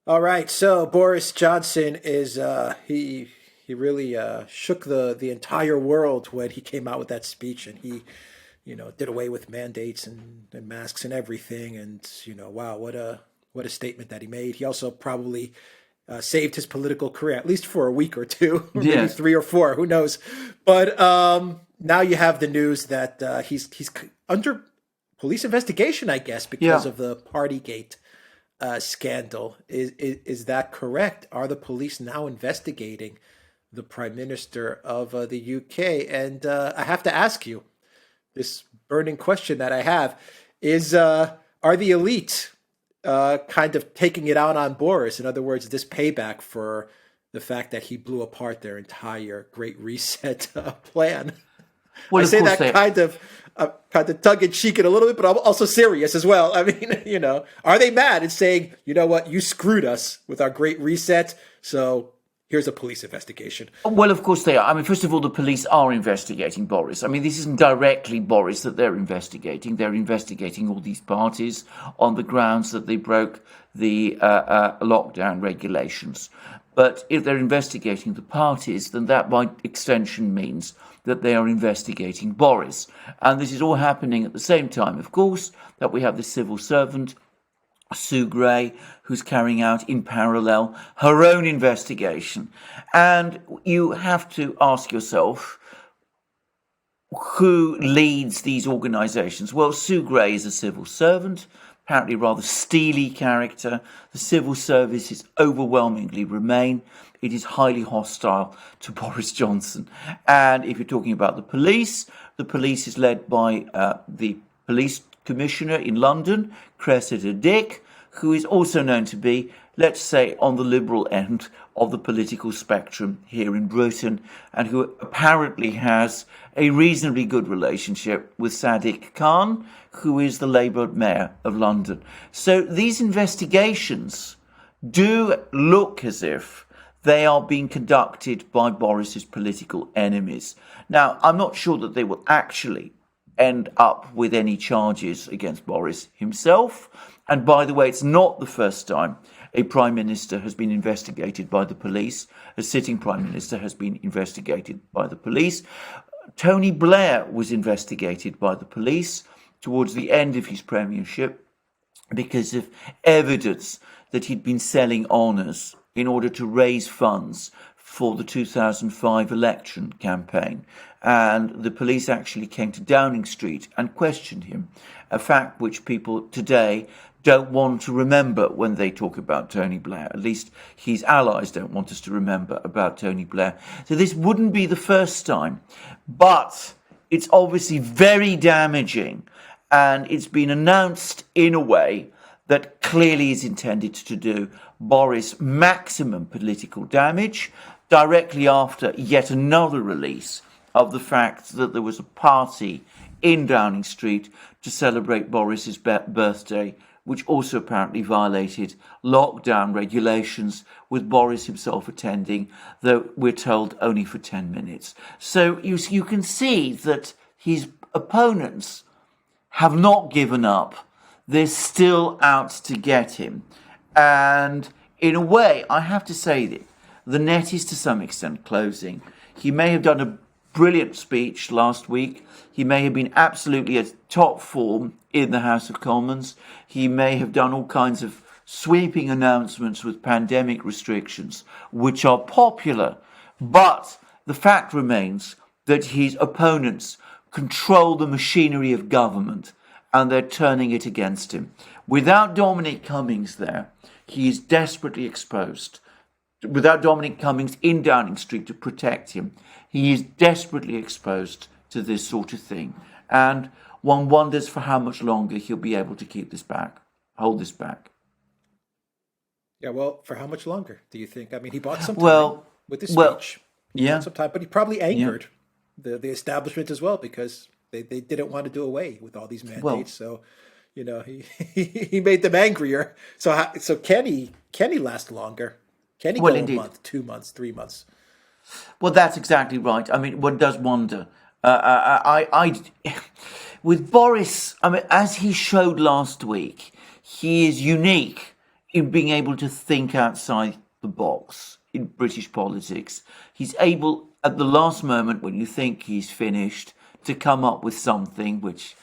All right, so Boris Johnson is he really shook the entire world when he came out with that speech, and he did away with mandates and masks and everything, and wow, what a statement that he made. He also probably saved his political career at least for a week or two, or maybe Yes. 3 or 4, who knows. But now you have the news that he's under police investigation, I guess, because Yeah. of the Partygate scandal. Is that correct? Are the police now investigating the Prime Minister of the UK? And I have to ask you this burning question that I have is: are the elite kind of taking it out on Boris? In other words, this payback for the fact that he blew apart their entire Great Reset plan. I Well, of say course that they. kind of tongue in cheek and a little bit, but I'm also serious as well. I mean, are they mad and saying, you know what, you screwed us with our Great Reset, so here's a police investigation? Well, of course they are. I mean, first of all, the police are investigating Boris. I mean, this isn't directly Boris that they're investigating. They're investigating all these parties on the grounds that they broke the lockdown regulations. But if they're investigating the parties, then that by extension means that they are investigating Boris. And this is all happening at the same time, of course, that we have the civil servant Sue Gray, who's carrying out in parallel her own investigation. And you have to ask yourself, who leads these organisations? Well, Sue Gray is a civil servant, apparently rather steely character. The civil service is overwhelmingly Remain. It is highly hostile to Boris Johnson. And if you're talking about the police is led by the police commissioner in London, Cressida Dick, who is also known to be, let's say, on the liberal end of the political spectrum here in Britain, and who apparently has a reasonably good relationship with Sadiq Khan, who is the Labour mayor of London. So these investigations do look as if they are being conducted by Boris's political enemies. Now, I'm not sure that they will actually end up with any charges against Boris himself. And by the way, it's not the first time a prime minister has been investigated by the police. A sitting prime minister has been investigated by the police. Tony Blair was investigated by the police towards the end of his premiership because of evidence that he'd been selling honours in order to raise funds for the 2005 election campaign. And the police actually came to Downing Street and questioned him, a fact which people today don't want to remember when they talk about Tony Blair. At least his allies don't want us to remember about Tony Blair. So this wouldn't be the first time, but it's obviously very damaging, and it's been announced in a way that clearly is intended to do Boris maximum political damage directly after yet another release of the fact that there was a party in Downing Street to celebrate Boris's birthday, which also apparently violated lockdown regulations, with Boris himself attending, though we're told only for 10 minutes. So you can see that his opponents have not given up. They're still out to get him. And in a way, I have to say that the net is to some extent closing. He may have done a brilliant speech last week. He may have been absolutely at top form in the House of Commons. He may have done all kinds of sweeping announcements with pandemic restrictions, which are popular. But the fact remains that his opponents control the machinery of government, and they're turning it against him. Without Dominic Cummings there, he is desperately exposed. Without Dominic Cummings in Downing Street to protect him, he is desperately exposed to this sort of thing. And one wonders for how much longer he'll be able to keep this back, hold this back. Yeah, well, for how much longer do you think? I mean, he bought some time Well, with his well, speech. He bought yeah, some time, but he probably yeah. angered the establishment as well, because they didn't want to do away with all these Well, mandates. So, he made them angrier. So can he last longer? Can he well, go a indeed. month, 2 months, 3 months? Well, that's exactly right. I mean, one does wonder. With Boris, I mean, as he showed last week, he is unique in being able to think outside the box in British politics. He's able, at the last moment when you think he's finished, to come up with something which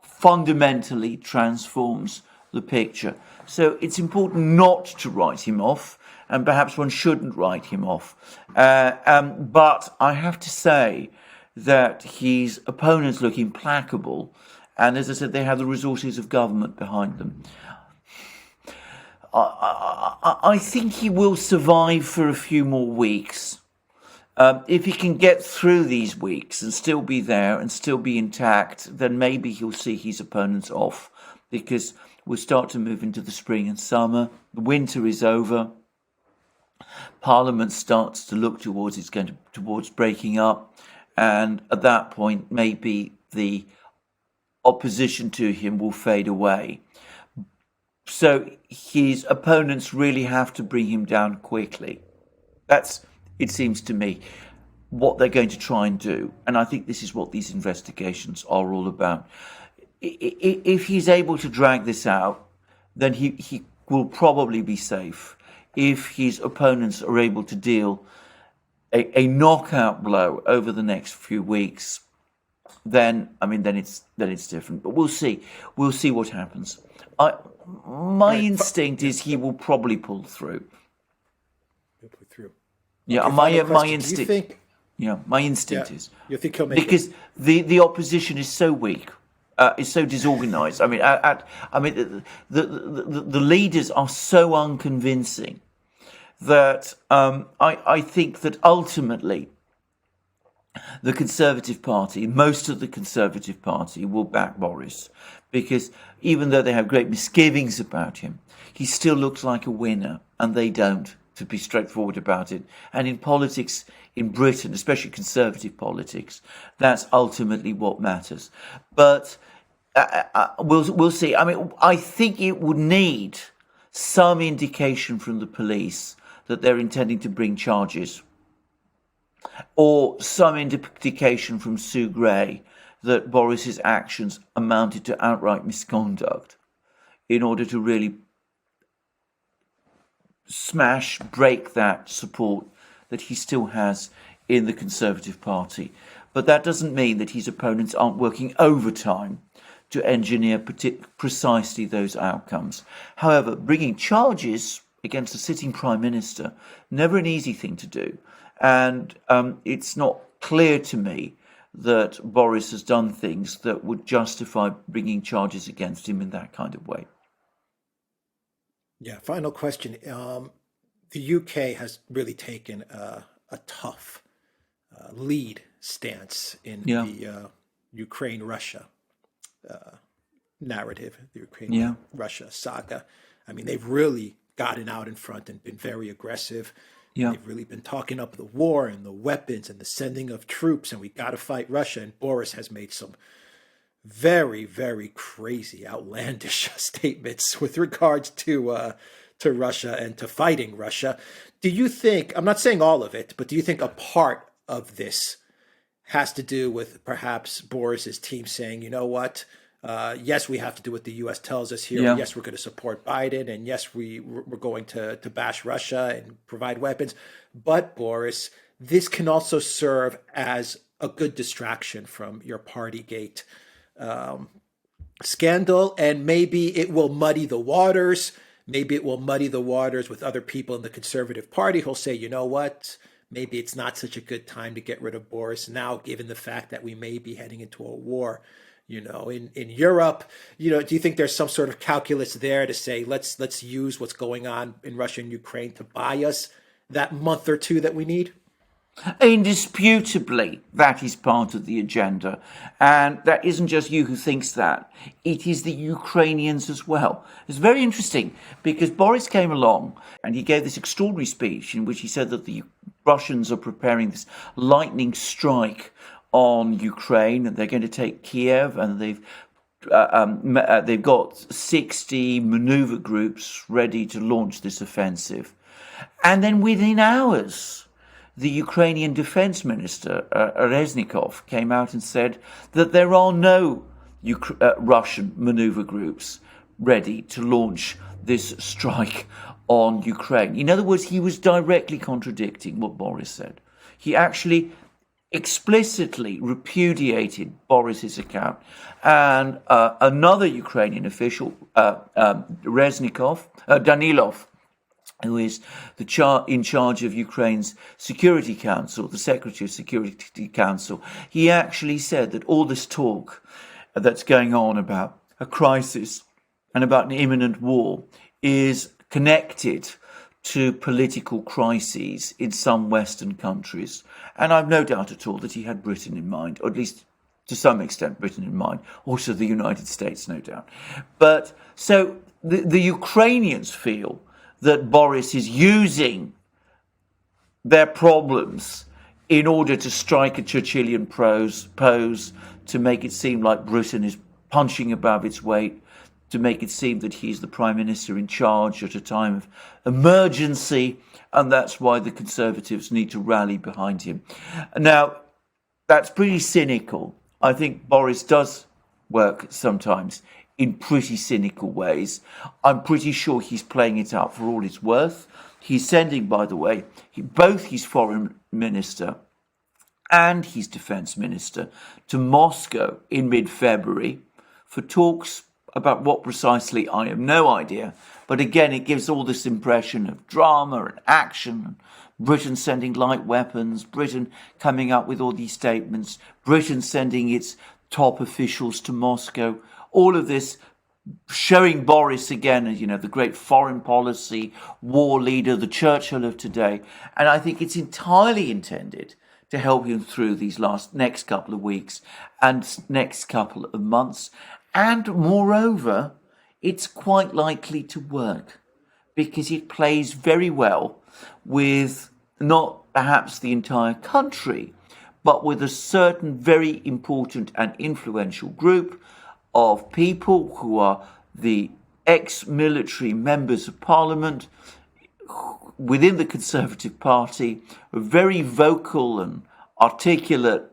fundamentally transforms the picture. So it's important not to write him off, and perhaps one shouldn't write him off. But I have to say that his opponents look implacable, and as I said, they have the resources of government behind them. I think he will survive for a few more weeks. If he can get through these weeks and still be there and still be intact, then maybe he'll see his opponents off, because we'll start to move into the spring and summer. The winter is over. Parliament starts to look towards breaking up, and at that point, maybe the opposition to him will fade away. So his opponents really have to bring him down quickly. That's, it seems to me, what they're going to try and do. And I think this is what these investigations are all about. If he's able to drag this out, then he will probably be safe. If his opponents are able to deal a knockout blow over the next few weeks, then it's different. But we'll see. We'll see what happens. My instinct is he will probably pull through. He'll pull through. Yeah, Okay, my instinct. Do you think? Yeah, my instinct is. You think he'll make because it? the opposition is so weak. Is so disorganized. The leaders are so unconvincing that I think that ultimately the Conservative Party, most of the Conservative Party, will back Boris, because even though they have great misgivings about him, he still looks like a winner, and they don't, to be straightforward about it. And in politics in Britain, especially Conservative politics, that's ultimately what matters. But we'll see. I think it would need some indication from the police that they're intending to bring charges, or some indication from Sue Gray that Boris's actions amounted to outright misconduct, in order to really break that support that he still has in the Conservative Party. But that doesn't mean that his opponents aren't working overtime to engineer precisely those outcomes. However, bringing charges against a sitting Prime Minister, never an easy thing to do. And it's not clear to me that Boris has done things that would justify bringing charges against him in that kind of way. Yeah, final question. The UK has really taken a tough lead stance in the Ukraine-Russia narrative, the Ukraine-Russia saga. I mean, they've really gotten out in front and been very aggressive. Yeah. They've really been talking up the war and the weapons and the sending of troops, and we got to fight Russia. And Boris has made some very, very crazy, outlandish statements with regards to Russia and to fighting Russia. Do you think, I'm not saying all of it, but do you think a part of this has to do with perhaps Boris's team saying, you know what, yes, we have to do what the U.S. tells us here. Yeah. Yes, we're going to support Biden. And yes, we're going to bash Russia and provide weapons. But Boris, this can also serve as a good distraction from your Partygate scandal. And maybe it will muddy the waters. Maybe it will muddy the waters with other people in the Conservative Party who'll say, you know what, maybe it's not such a good time to get rid of Boris now, given the fact that we may be heading into a war, in Europe. Do you think there's some sort of calculus there to say, let's use what's going on in Russia and Ukraine to buy us that month or two that we need? Indisputably, that is part of the agenda. And that isn't just you who thinks that. It is the Ukrainians as well. It's very interesting because Boris came along and he gave this extraordinary speech in which he said that the Russians are preparing this lightning strike on Ukraine, and they're going to take Kiev, and they've got 60 maneuver groups ready to launch this offensive. And then within hours, the Ukrainian Defense Minister, Reznikov, came out and said that there are no Russian maneuver groups ready to launch this strike on Ukraine. In other words, he was directly contradicting what Boris said. He actually explicitly repudiated Boris's account, and another Ukrainian official, Danilov, who is in charge of Ukraine's Security Council, the Secretary of Security Council, he actually said that all this talk that's going on about a crisis and about an imminent war is connected to political crises in some Western countries. And I've no doubt at all that he had Britain in mind, or at least to some extent Britain in mind, also the United States, no doubt. But so the Ukrainians feel that Boris is using their problems in order to strike a Churchillian pose to make it seem like Britain is punching above its weight, to make it seem that he's the Prime Minister in charge at a time of emergency, and that's why the Conservatives need to rally behind him. Now, that's pretty cynical. I think Boris does work sometimes in pretty cynical ways. I'm pretty sure he's playing it out for all it's worth. He's sending, by the way, both his foreign minister and his defense minister to Moscow in mid-February for talks about what precisely, I have no idea. But again, it gives all this impression of drama and action. Britain sending light weapons, Britain coming up with all these statements, Britain sending its top officials to Moscow. All of this showing Boris again as, the great foreign policy war leader, the Churchill of today. And I think it's entirely intended to help him through these next couple of weeks and next couple of months. And moreover, it's quite likely to work because it plays very well with not perhaps the entire country, but with a certain very important and influential group of people who are the ex-military members of parliament within the Conservative Party, a very vocal and articulate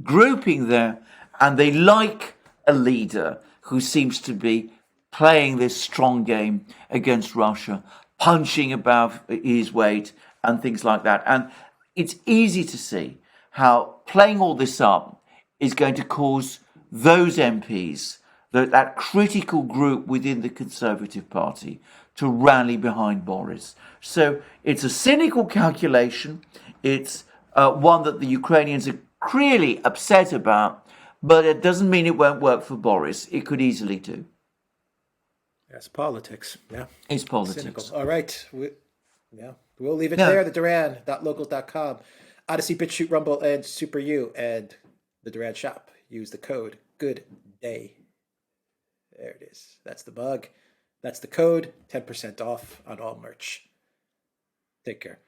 grouping there, and they like a leader who seems to be playing this strong game against Russia, punching above his weight and things like that. And it's easy to see how playing all this up is going to cause those MPs, that critical group within the Conservative Party, to rally behind Boris. So it's a cynical calculation. It's one that the Ukrainians are clearly upset about, but it doesn't mean it won't work for Boris. It could easily do. That's politics. Yeah. It's politics. Cynical. All right. We'll leave it there. The Duran.local.com. ODYSEE, BitChute, Rumble, and Super U. And the Duran shop. Use the code Good Day. There it is. That's the bug. That's the code. 10% off on all merch. Take care.